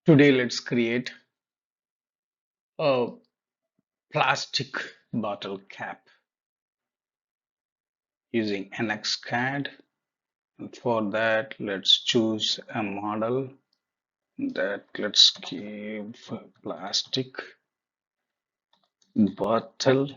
Today, let's create a plastic bottle cap using NX CAD. And for that, let's choose a model that let's give plastic bottle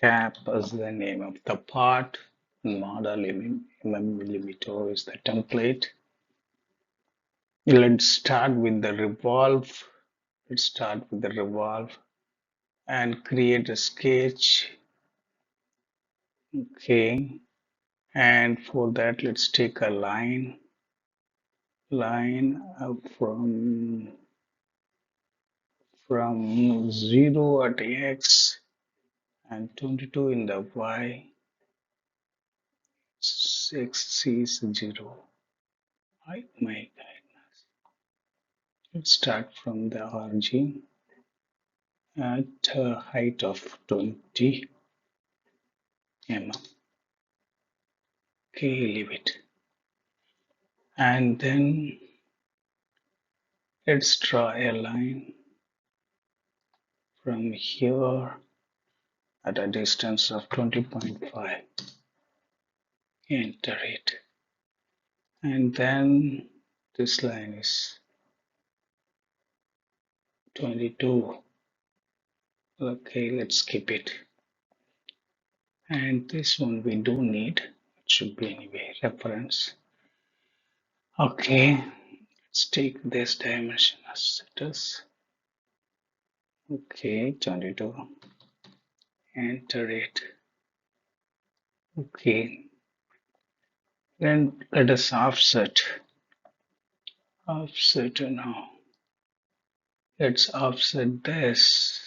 cap as the name of the part. Model in millimeter is the template. Let's start with the revolve. Let's start with the revolve and create a sketch. Okay, and for that let's take a line up from 0 at x and 22 in the y. 6 is 0. My goodness. Let's start from the origin at a height of 20 mm. Okay, leave it. And then let's draw a line from here at a distance of 20.5. Enter it. And then this line is 22. Okay, let's skip it. And this one we do need. It should be anyway reference. Okay, let's take this dimension as it is. Okay, 22. Enter it. Okay, then let us offset. Offset now. Let's offset this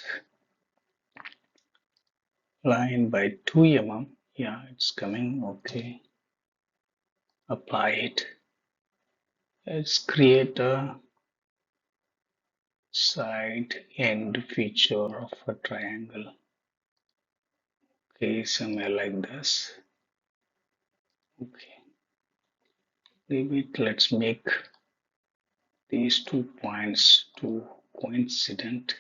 line by 2 mm. Yeah, it's coming. Okay, apply it. Let's create a side end feature of a triangle. Okay, somewhere like this. Okay, leave it. Let's make these 2 points to coincident.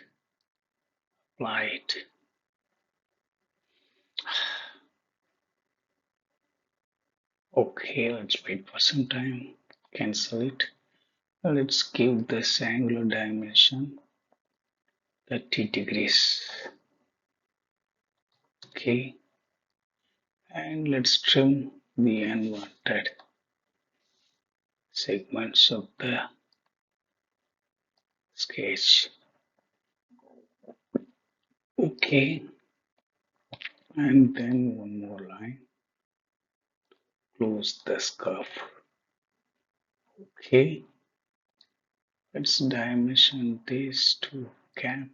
Apply it. Okay, let's wait for some time. Cancel it. Let's give this angular dimension 30 degrees. Okay, and let's trim the unwanted segments of the sketch. Okay, and then one more line. Close this curve. Okay, let's dimension this to cap.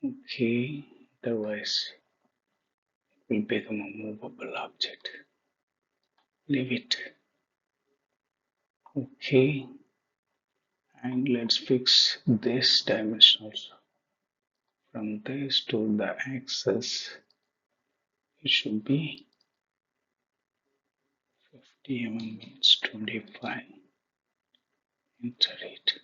Okay, otherwise it will become a movable object. Leave it. Okay, and let's fix this dimension also. From this to the axis, it should be 50 mm means 25. Enter it.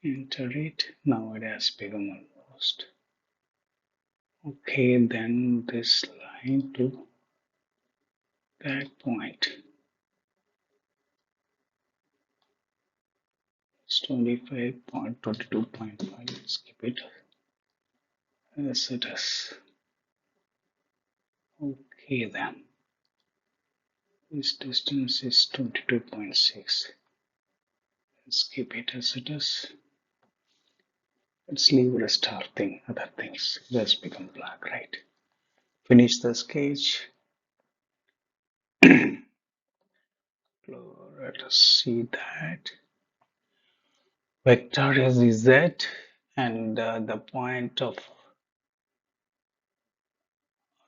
Enter it. Now it has become almost. Okay, then this line to that point. It's 25.22.5. Let's keep it as it is. Okay, then. This distance is 22.6. Let's keep it as it is. Let's leave rest our thing, other things. Just become black, right? Finish the sketch. Let us see that. Vector is Z and the point of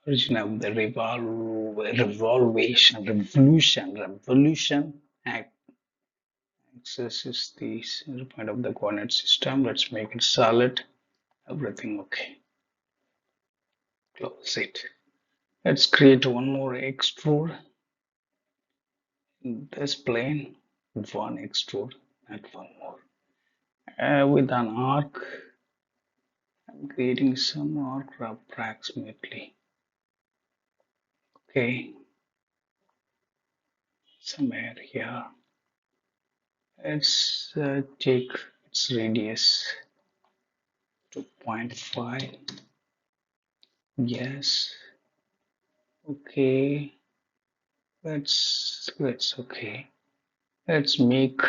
origin of the revolution axis is the center point of the coordinate system. Let's make it solid. Everything okay. Close it. Let's create one more extrude in this plane one extrude and one more. With an arc, I'm creating some arc approximately. Okay, somewhere here. Let's take its radius to 0.5. Yes. Okay. Let's okay. Let's make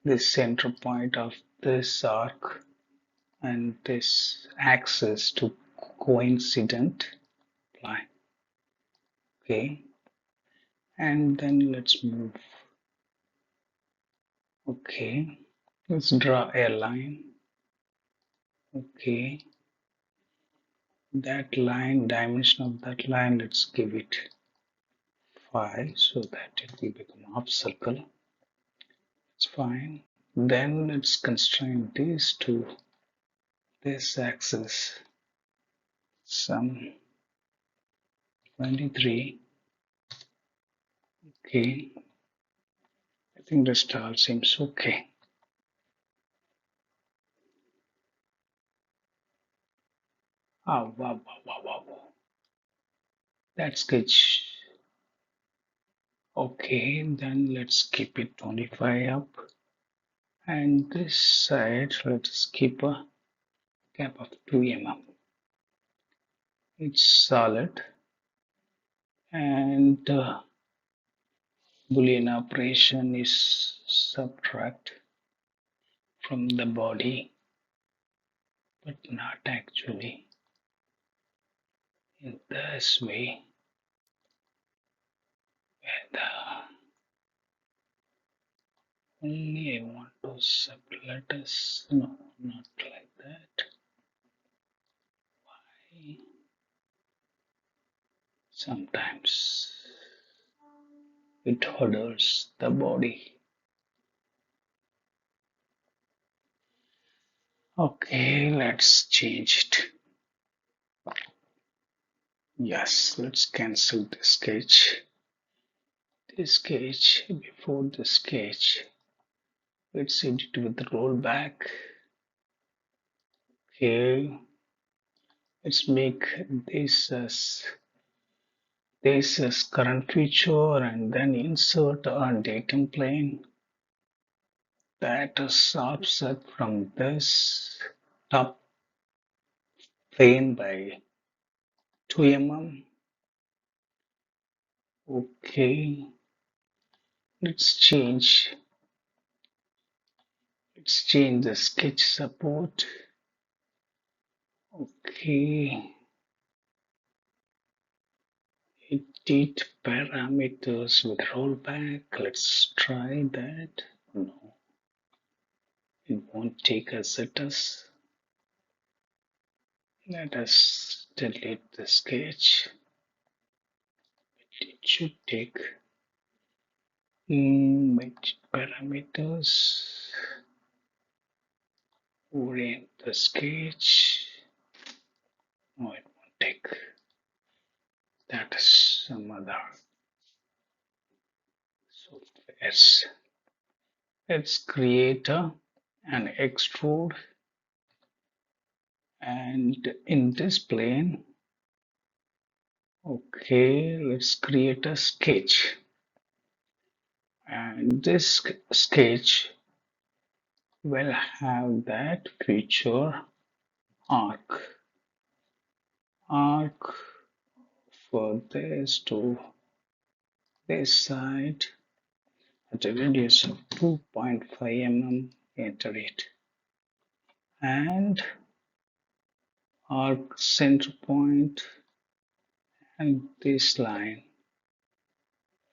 the center point of this arc and this axis to coincident line. Okay. And then let's move. Okay. Let's draw a line. Okay. That line, dimension of that line, let's give it 5 so that it will become half circle. It's fine. Then let's constrain this to this axis, some 23. Okay, I think the style seems okay. Oh, wow, wow, wow, wow. That sketch. Okay, then let's keep it 25 up. And this side, let's keep a gap of 2 mm. It's solid. And Boolean operation is subtract from the body, but not actually in this way. And only I want to let us no, not like that. Why? Sometimes it hurdles the body. Okay, let's change it. Yes, let's cancel the sketch. This sketch, before the sketch, let's edit with rollback. Okay, let's make this as current feature and then insert a datum plane that is offset from this top plane by 2 mm. Okay, let's change the sketch support. Okay, edit parameters with rollback. Let's try that. No, it won't take us at us. Let us delete the sketch. It should take parameters. Orient the sketch. No, it won't take. That is some other software. Let's create an extrude, and in this plane, okay, let's create a sketch, and this sketch will have that feature arc for this to this side at a radius of 2.5 mm. Enter it, and arc center point and this line,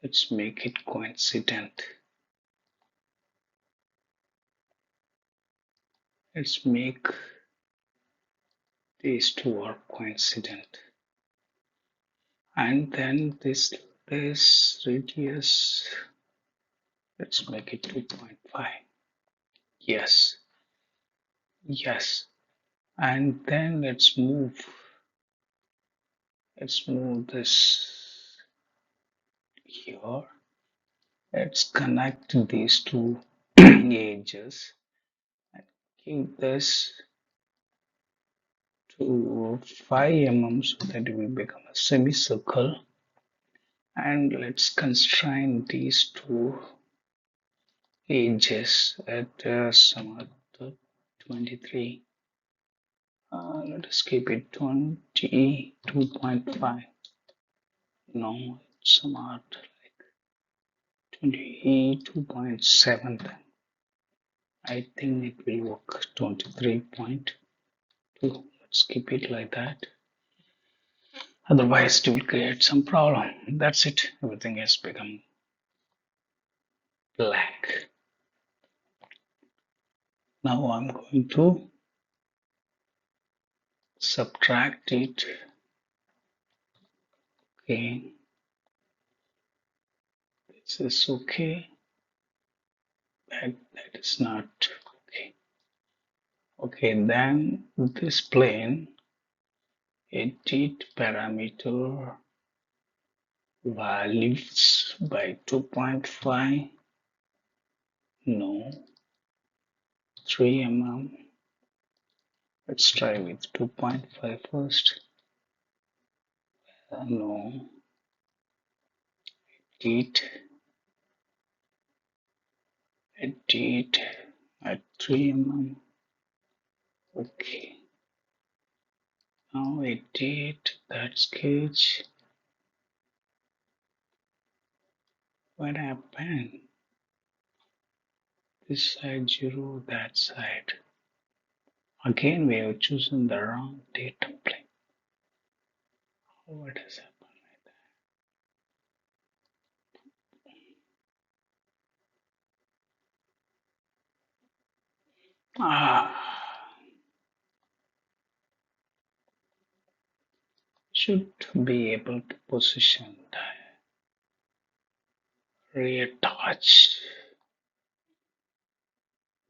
let's make it coincident. Let's make these two are coincident, and then this radius, let's make it 2.5. Yes, yes, and then let's move this here. Let's connect these two edges and give this to 5 mm so that it will become a semicircle. And let's constrain these two edges at some other 23. Let us keep it 22.5. No, it's somewhat like 22.7. I think it will work 23.2. Let's keep it like that. Otherwise, it will create some problem. That's it. Everything has become black. Now I'm going to subtract it. Okay, this is okay. That is not okay. Okay, then this plane, edit parameter values by 2.5. No, 3 mm. Let's try with 2.5 first. No, edit at 3 mm. Okay, now edit that sketch. What happened? This side 0, that side. Again, we have chosen the wrong datum plane. What has happened like that? Should be able to position the reattach.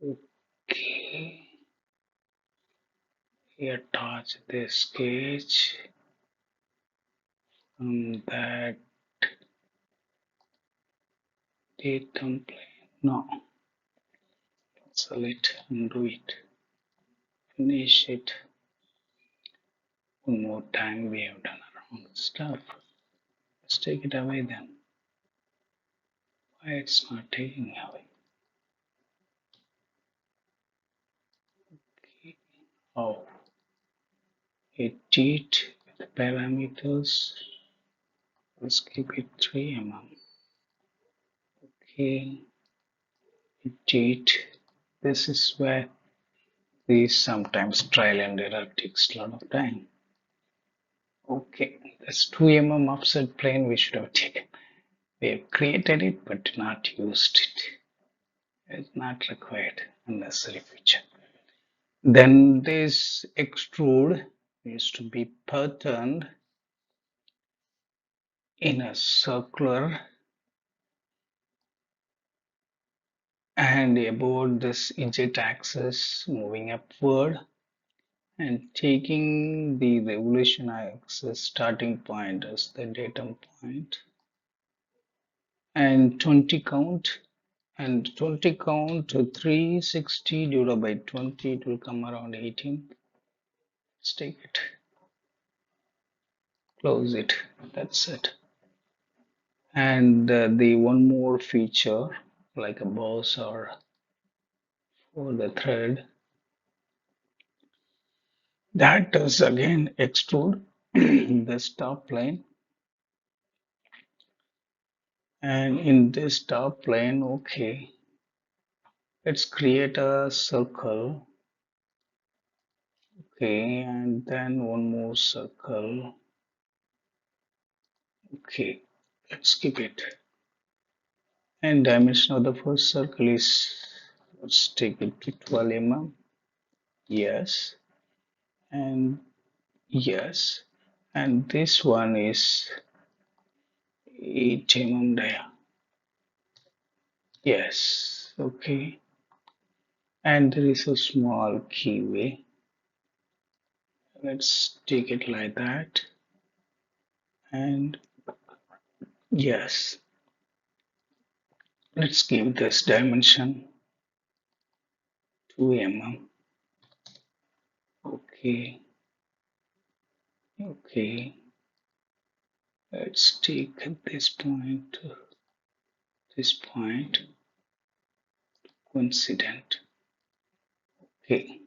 Okay, reattach this sketch on that datum plane. No, select, undo it, finish it. One more time, we have done wrong stuff. Let's take it away then. Why it's not taking away? Okay. Oh, edit the parameters. Let's keep it 3 mm. Okay, edit. This is where these sometimes trial and error takes a lot of time. Okay, that's 2 mm offset plane we should have taken. We have created it but not used it. It's not required, unnecessary feature. Then this extrude needs to be patterned in a circular, and about this eject axis moving upward and taking the revolution axis starting point as the datum point, and 20 count, and 20 count 360 divided by 20, it will come around 18. Let's take it, close it, that's it. And the one more feature like a boss or for the thread, that does again extrude this top plane, and in this top plane, okay, let's create a circle. Okay, and then one more circle. Okay, let's keep it. And dimension of the first circle is, let's take it to 12 mm. Yes, and yes, and this one is 8 mm dia. Yes, okay. And there is a small keyway. Let's take it like that. And yes, Let's give this dimension 2 mm. Okay, okay. Let's take this point, coincident. Okay,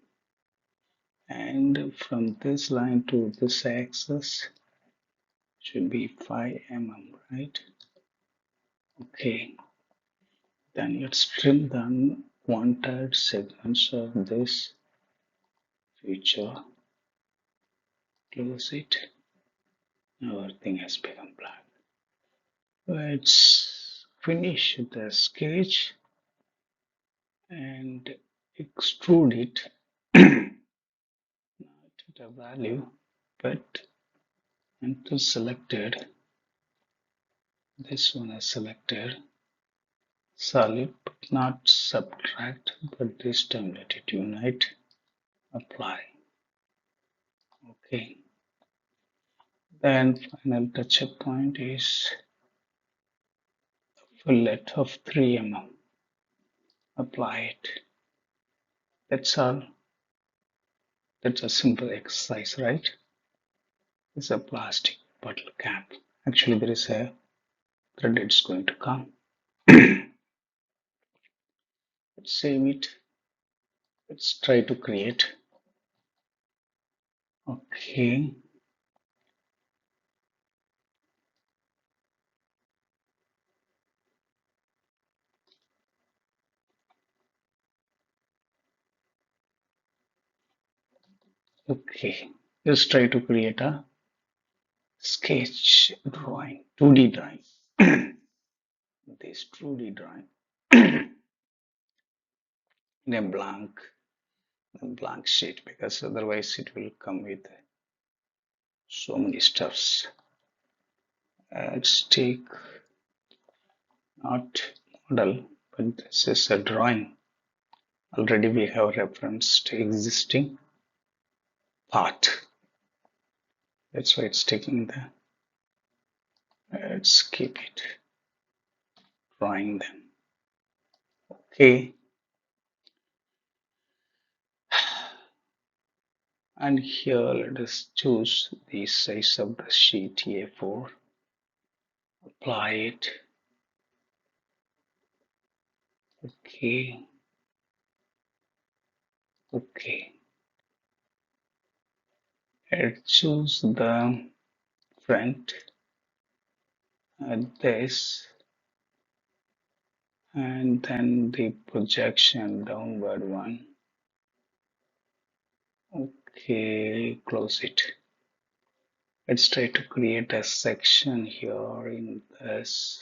and from this line to this axis should be 5 mm, right? Okay, then let's trim the unwanted segments of this feature. Close it. Now everything has become black. Let's finish the sketch and extrude it. Not the value, but until selected. This one is selected. Solid, but not subtract, but this time let it unite. Apply. Okay. Then final touch-up point is fillet of 3 mm. Apply it. That's all. That's a simple exercise, right? It's a plastic bottle cap. Actually, there is a thread it's going to come. Let's save it. Let's try to create. Okay. Okay. Let's try to create a sketch drawing, 2D drawing. This 2D drawing in a blank sheet, because otherwise it will come with so many stuffs. Let's take not model, but this is a drawing. Already we have referenced existing part. That's why it's taking the. Let's keep it. Drawing them. Okay. And here let us choose the size of the sheet A4. Apply it. Okay. Okay. Let's choose the front at this, and then the projection downward one. Okay, close it. Let's try to create a section here in this,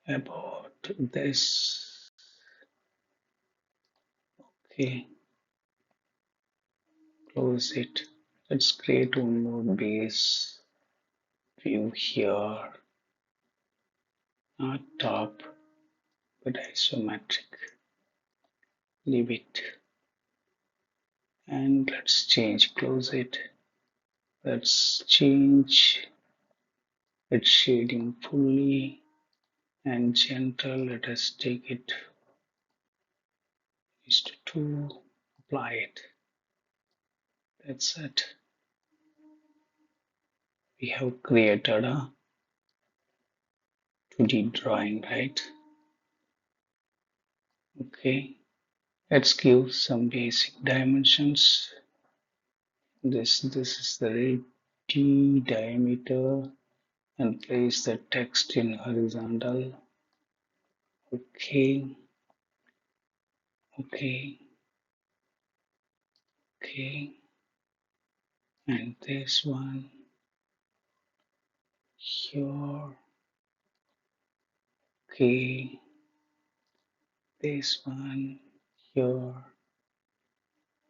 about this. Okay, close it. Let's create one more base view here, not top, but isometric. Leave it. And let's change, close it. Let's change its shading fully and gentle. Let us take it is to 2, apply it. That's it. We have created a 2D drawing, right? Okay. Let's give some basic dimensions. This is the D diameter, and place the text in horizontal. Okay. Okay. Okay. And this one here. Okay. This one here.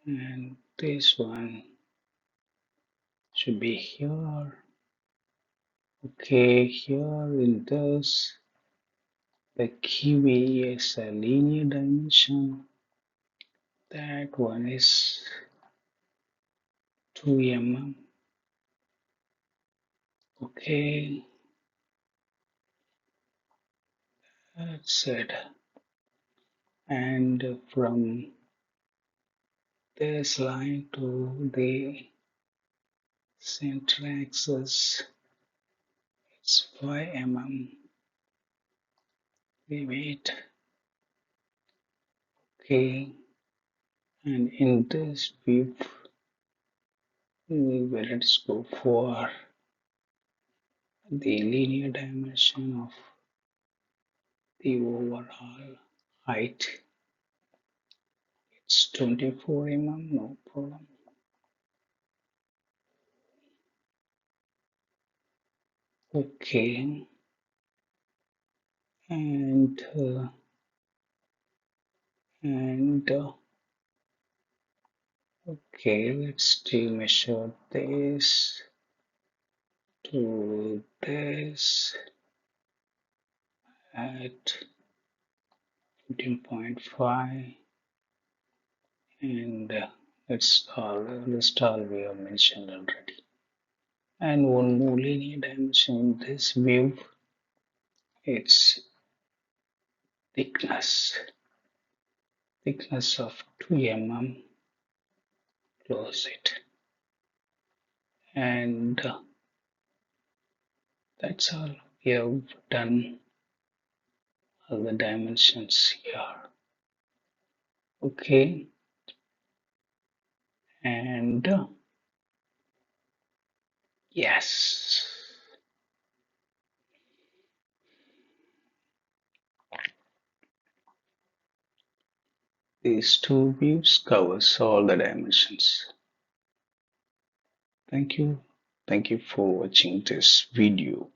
And this one should be here. Okay, here in this, the keyway is a linear dimension. That one is 2 mm. Okay, that's it. And from this line to the center axis, it's 5 mm. We wait. Okay, and in this view, let's go for the linear dimension of the overall height. It's 24 mm, no problem. Okay, and okay, let's measure this to this at 15.5, and that's all we have mentioned already. And one more linear dimension in this view, its thickness of 2 mm. Close it, and that's all. We have done all the dimensions here. Okay, and yes, these two views covers all the dimensions. Thank you. Thank you for watching this video.